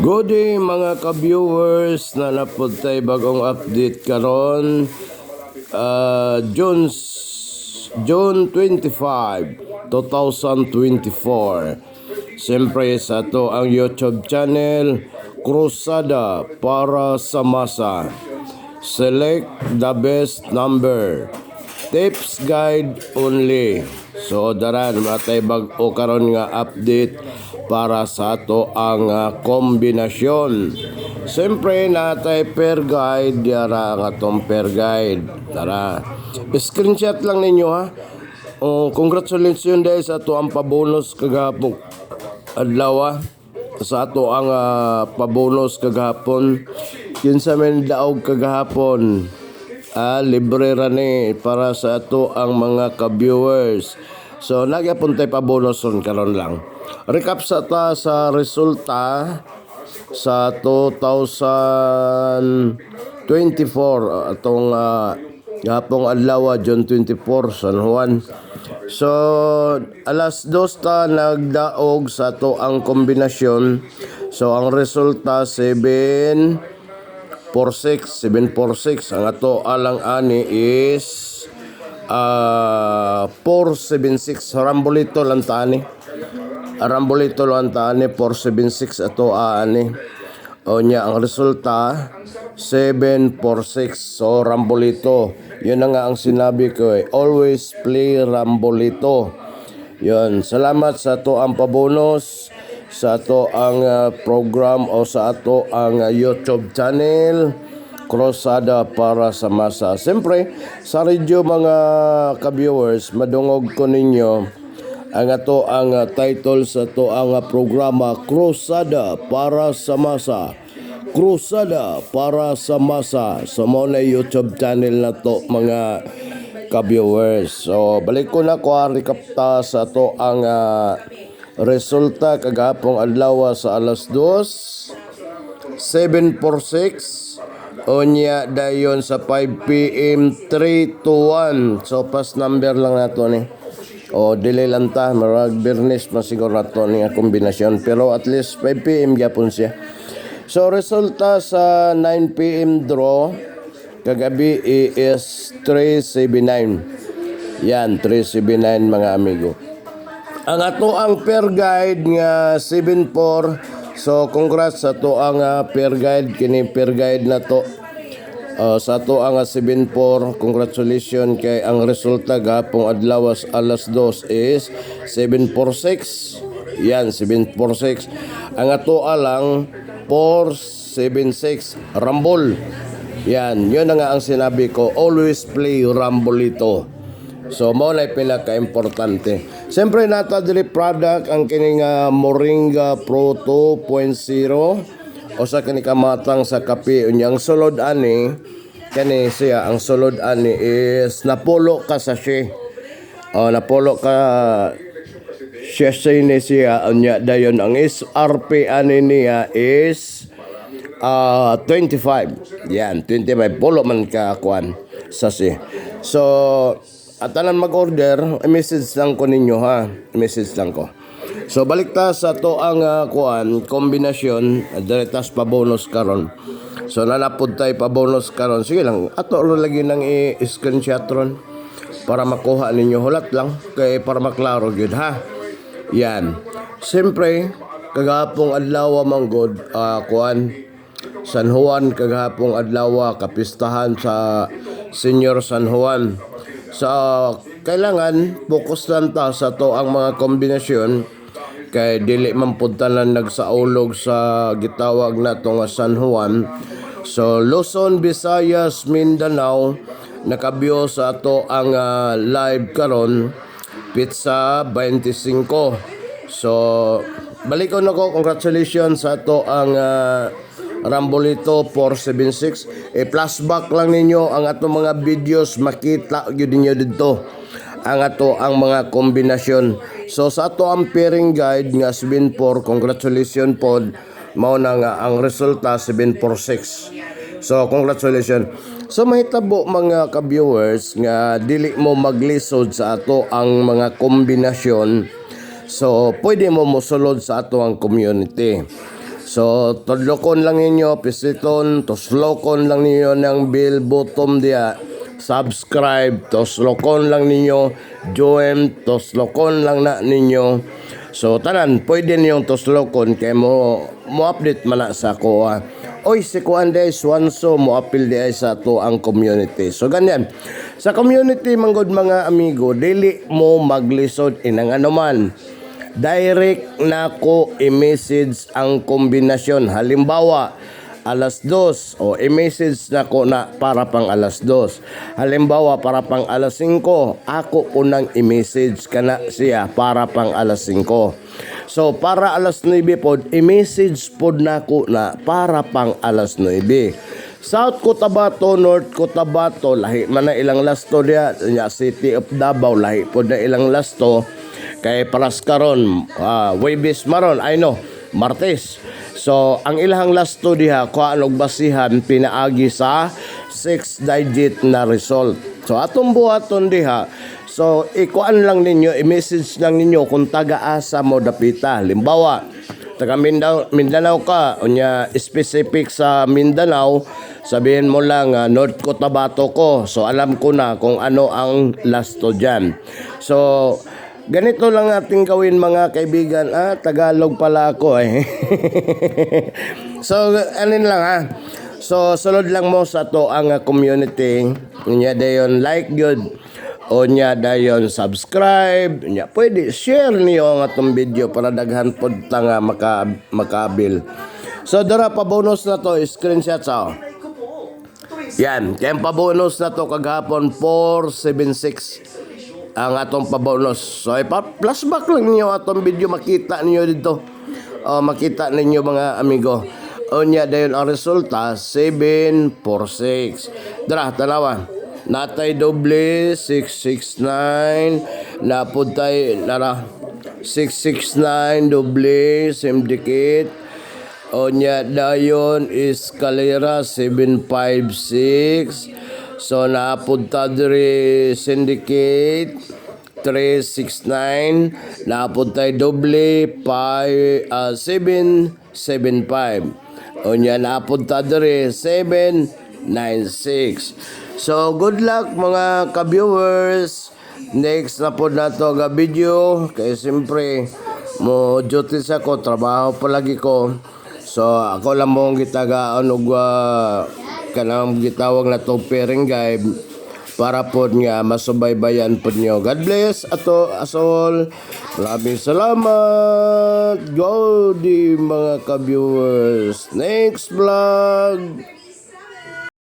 Good day mga ka-viewers na napuntay bagong update karon June 25, 2024. Siyempre sa to ang YouTube channel Krusada para sa masa. Select the best number. Tips guide only. So daran matay bag-o karon nga update para sa ato ang kombinasyon. Siyempre natay per guide yara nga tong per guide. Tara. Screenshot lang ninyo ha. Congratulations dahil sa ato ang pabonus kagahapon adlaw sa ato ang pabonus kagahapon. Kinsa men daog kagahapon. Libre ra ni para sa ato ang mga ka-viewers. So nagyapon tay pabonuson karon lang. Recap sa ta sa resulta sa 2024 atong gapong adlaw June 24 San Juan. So alas 2 ta nagdaog sa to ang kombinasyon. So ang resulta 746. Ang ato alang ani is 476. Rambolito lang tani. Rambolito lang tani 476 ato ani. O nya ang resulta 746. So Rambolito. Yun na nga ang sinabi ko eh. Always play Rambolito. Yun. Salamat sa ato ang pabonus sa ato ang program o sa ato ang YouTube channel Krusada para sa masa. Siyempre, sa radyo mga ka-viewers, madungog ko ninyo ang ato ang title sa ato ang programa Krusada para sa masa. Krusada para sa masa. So mo na YouTube channel na to mga ka-viewers. So balik ko na ko recapta sa ato ang resulta kagahapong adlaw sa alas 2 746 onya dayon sa 5 PM 3 to 1. So pass number lang nato ni. O delay lang ta marag Bernes masiguro nato ni kombinasyon pero at least 5 PM gyapon siya. So resulta sa 9 PM draw kagabi is 379. Yan 379 mga amigo. Ang ato ang per guide nga 74. So congrats sa to ang per guide kini per guide na to. Sa to ang 74. Congratulations kay ang resulta gapong adlaw alas 2 is 746. Yan 746. Ang ato alang 476 Rambol. Yan, yun na nga ang sinabi ko. Always play Rambolito. So mo na pinaka-importante. Siyempre nata dili product ang kining Moringa Pro 2.0 o sa kini kamatang sa kape unyang sulod ani kani siya ang sulod ani is napulo ka sa siya. Napulo ka siya ni siya unya dayon ang SRP ani niya is 25. Yan 25 pulo man ka kuan sa siya. So at tanan mag-order, message lang ko ninyo ha. Message lang ko. So balik ta sa to ang kuan kombinasyon, diretas pa bonus karon. So nalapod tay pa bonus karon. Sige lang, ato lagi nang i-screenshot ron para makuha ninyo hulat lang kay para maklaro gyud ha. Yan. Siyempre, kagahapong adlaw manggod kuan San Juan kagahapong adlaw kapistahan sa Senior San Juan. So, kailangan focus lang ta sa to ang mga kombinasyon kay dili man pud tanan nagsaulog sa gitawag nato nga San Juan. So, Luzon, Visayas, Mindanao nakabiyo sa to ang live karon pizza 25. So, balik ko na ko congratulations sa to ang Rambolito 476. Flashback lang ninyo ang ato mga videos makita gyud ninyo didto ang ato ang mga kombinasyon. So sa ato ang pairing guide nga 74 congratulations pod mao na nga ang resulta 746. So congratulations. So mahitabo mga ka-viewers nga dili mo maglisod sa ato ang mga kombinasyon. So pwede mo mosulod sa ato ang community. So, tudlokon lang ninyo, pisiton, tuslokon lang ninyo ng bell button dia. Subscribe, tuslokon lang ninyo. Join, tuslokon lang na ninyo. So, tanan, pwede niyong tuslokon kay mo update man na sa ko. Oy, si Kuan day Swanso mo appeal di ay sa to ang community. So, ganyan. Sa community, manggod mga amigo, dili mo maglisod inang anuman. Direct na ko i-message ang kombinasyon. Halimbawa, alas 2 o i-message na ko na para pang alas 2. Halimbawa, para pang alas 5, ako unang i-message ka na siya para pang alas 5. So, para alas 9 pod, i-message pod na ko na para pang alas 9. South Cotabato, North Cotabato, lahi man na ilang lasto diya. City of Davao, lahi pod na ilang lasto. Kay paras karon Webis maron I know Martes. So ang ilahang lasto diha kuan og basihan pinaagi sa 6-digit na result. So atong buhaton diha, so ikuan lang ninyo, i-message lang ninyo kung taga-asa mo dapita. Halimbawa, taga Mindanao ka, unya specific sa Mindanao, sabihin mo lang North Cotabato ko. So alam ko na kung ano ang lasto diyan. So ganito lang ating gawin mga kaibigan. Tagalog pala ako eh. So, anin lang So, sulod lang mo sa to ang community. Nya dayon like good. O nya dayon subscribe. Nya pwede share niyo ang atong video para daghan pod ta nga makabil. So, dara pa bonus na to, screenshot sa. Yan, kaya pa bonus na to kagahapon 476. Ang atong pabonus. So, flashback lang niyo atong video, makita niyo dito. Makita ninyo mga amigo. Unya dayon ang resulta 746. Dara tanawa. Natay doble 669, napuntay nara 669 doble syndicate. Unya dayon escalera 756. So, napunta diri syndicate 369. Napunta doble 775. O niya napunta diri 796. So, good luck mga ka-viewers. Next na po na to ga video. Kaya siyempre, mo duties ako, trabaho palagi ko. So, ako lang mong gitagaan og kanang gitawag na to pairing guide para po nga masubaybayan po nyo. God bless ato asol. Maraming salamat. Go di mga ka-viewers. Next vlog.